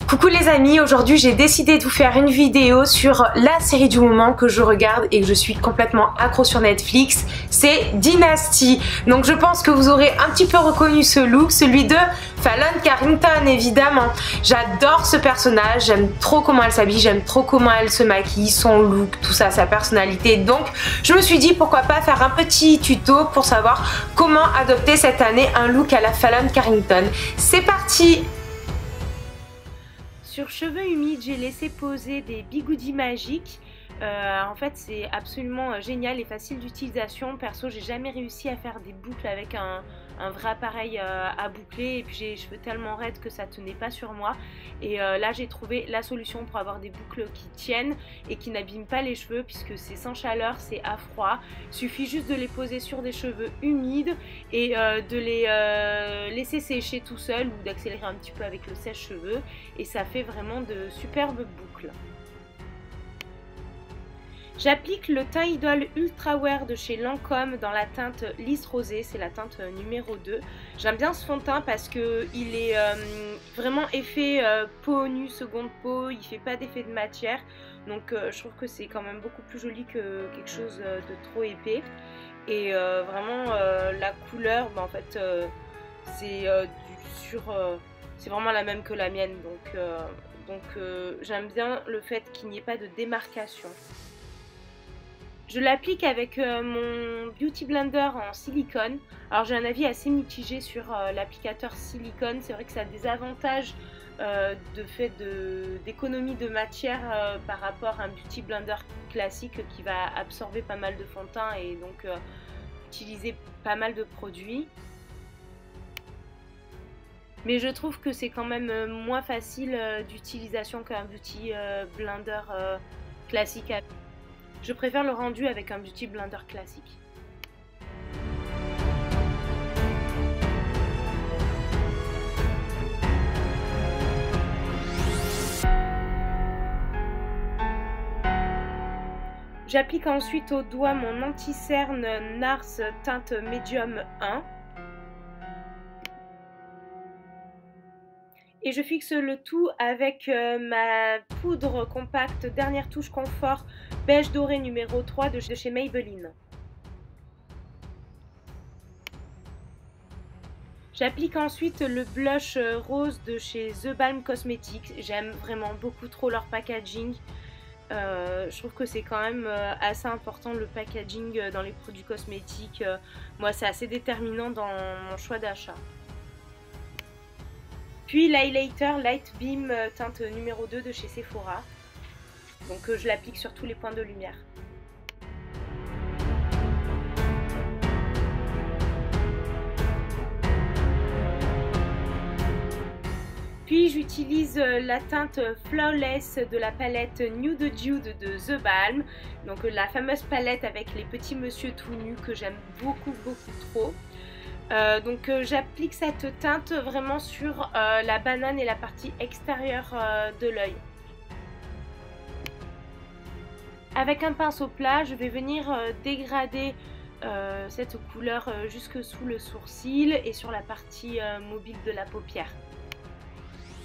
Coucou les amis, aujourd'hui j'ai décidé de vous faire une vidéo sur la série du moment que je regarde et que je suis complètement accro sur Netflix, c'est Dynasty. Donc je pense que vous aurez un petit peu reconnu ce look, celui de Fallon Carrington évidemment. J'adore ce personnage, j'aime trop comment elle s'habille, j'aime trop comment elle se maquille, son look, tout ça, sa personnalité. Donc je me suis dit pourquoi pas faire un petit tuto pour savoir comment adopter cette année un look à la Fallon Carrington. C'est parti! Sur cheveux humides, j'ai laissé poser des bigoudis magiques. En fait, c'est absolument génial et facile d'utilisation. Perso, j'ai jamais réussi à faire des boucles avec un vrai appareil à boucler. Et puis, j'ai les cheveux tellement raides que ça tenait pas sur moi. Et là, j'ai trouvé la solution pour avoir des boucles qui tiennent et qui n'abîment pas les cheveux puisque c'est sans chaleur, c'est à froid. Il suffit juste de les poser sur des cheveux humides et de les laisser sécher tout seul ou d'accélérer un petit peu avec le sèche-cheveux. Et ça fait vraiment de superbes boucles. J'applique le teint Idol Ultra Wear de chez Lancôme dans la teinte lisse rosée, c'est la teinte numéro 2. J'aime bien ce fond de teint parce qu'il est vraiment effet peau nue, seconde peau, il fait pas d'effet de matière. Donc je trouve que c'est quand même beaucoup plus joli que quelque chose de trop épais. Et vraiment la couleur, en fait c'est vraiment la même que la mienne. Donc j'aime bien le fait qu'il n'y ait pas de démarcation. Je l'applique avec mon Beauty Blender en silicone. Alors j'ai un avis assez mitigé sur l'applicateur silicone. C'est vrai que ça a des avantages de fait d'économie de matière par rapport à un Beauty Blender classique qui va absorber pas mal de fond de teint et donc utiliser pas mal de produits. Mais je trouve que c'est quand même moins facile d'utilisation qu'un Beauty Blender classique. Je préfère le rendu avec un Beauty Blender classique. J'applique ensuite au doigt mon anti-cerne NARS teinte médium 1. Et je fixe le tout avec ma poudre compacte dernière touche confort beige doré numéro 3 de chez Maybelline. J'applique ensuite le blush rose de chez The Balm Cosmetics. J'aime vraiment beaucoup trop leur packaging. Je trouve que c'est quand même assez important le packaging dans les produits cosmétiques. Moi, c'est assez déterminant dans mon choix d'achat. Puis l'highlighter Light Beam teinte numéro 2 de chez Sephora. Donc je l'applique sur tous les points de lumière. Puis j'utilise la teinte Flawless de la palette Nude Jude de The Balm. Donc la fameuse palette avec les petits monsieur tout nus que j'aime beaucoup trop. Donc j'applique cette teinte vraiment sur la banane et la partie extérieure de l'œil. Avec un pinceau plat, je vais venir dégrader cette couleur jusque sous le sourcil et sur la partie mobile de la paupière.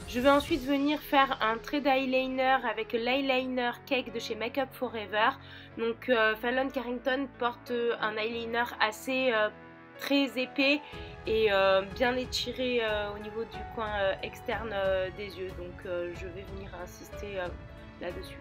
Je vais ensuite venir faire un trait d'eyeliner avec l'eyeliner Cake de chez Make Up Forever. Donc Fallon Carrington porte un eyeliner assez très épais et bien étiré au niveau du coin externe des yeux. Donc je vais venir insister là-dessus.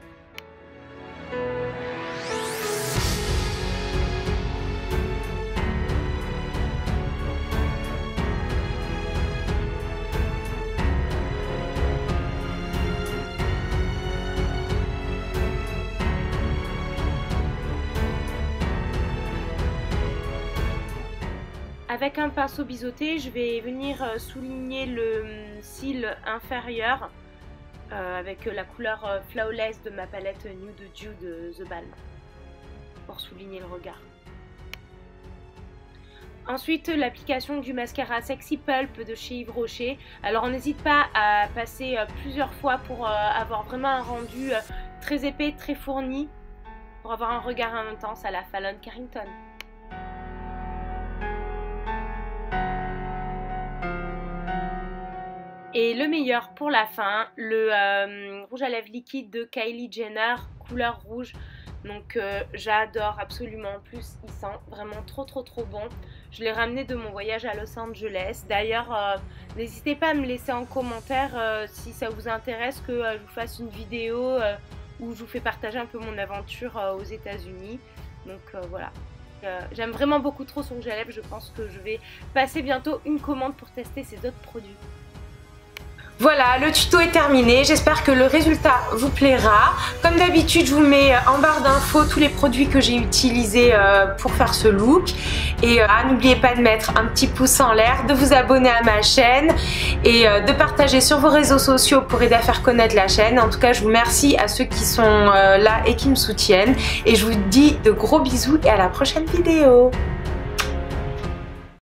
Avec un pinceau biseauté, je vais venir souligner le cil inférieur avec la couleur Flawless de ma palette Nude Jude de The Balm pour souligner le regard. Ensuite, l'application du mascara Sexy Pulp de chez Yves Rocher. Alors, on n'hésite pas à passer plusieurs fois pour avoir vraiment un rendu très épais, très fourni, pour avoir un regard intense à la Fallon Carrington. Et le meilleur pour la fin, le rouge à lèvres liquide de Kylie Jenner, couleur rouge. Donc j'adore absolument. En plus il sent vraiment trop bon. Je l'ai ramené de mon voyage à Los Angeles. D'ailleurs n'hésitez pas à me laisser en commentaire si ça vous intéresse que je vous fasse une vidéo où je vous fais partager un peu mon aventure aux États-Unis. Donc voilà. J'aime vraiment beaucoup trop son rouge à lèvres. Je pense que je vais passer bientôt une commande pour tester ces autres produits. Voilà, le tuto est terminé, j'espère que le résultat vous plaira. Comme d'habitude, je vous mets en barre d'infos tous les produits que j'ai utilisés pour faire ce look. Et n'oubliez pas de mettre un petit pouce en l'air, de vous abonner à ma chaîne et de partager sur vos réseaux sociaux pour aider à faire connaître la chaîne. En tout cas, je vous remercie à ceux qui sont là et qui me soutiennent. Et je vous dis de gros bisous et à la prochaine vidéo.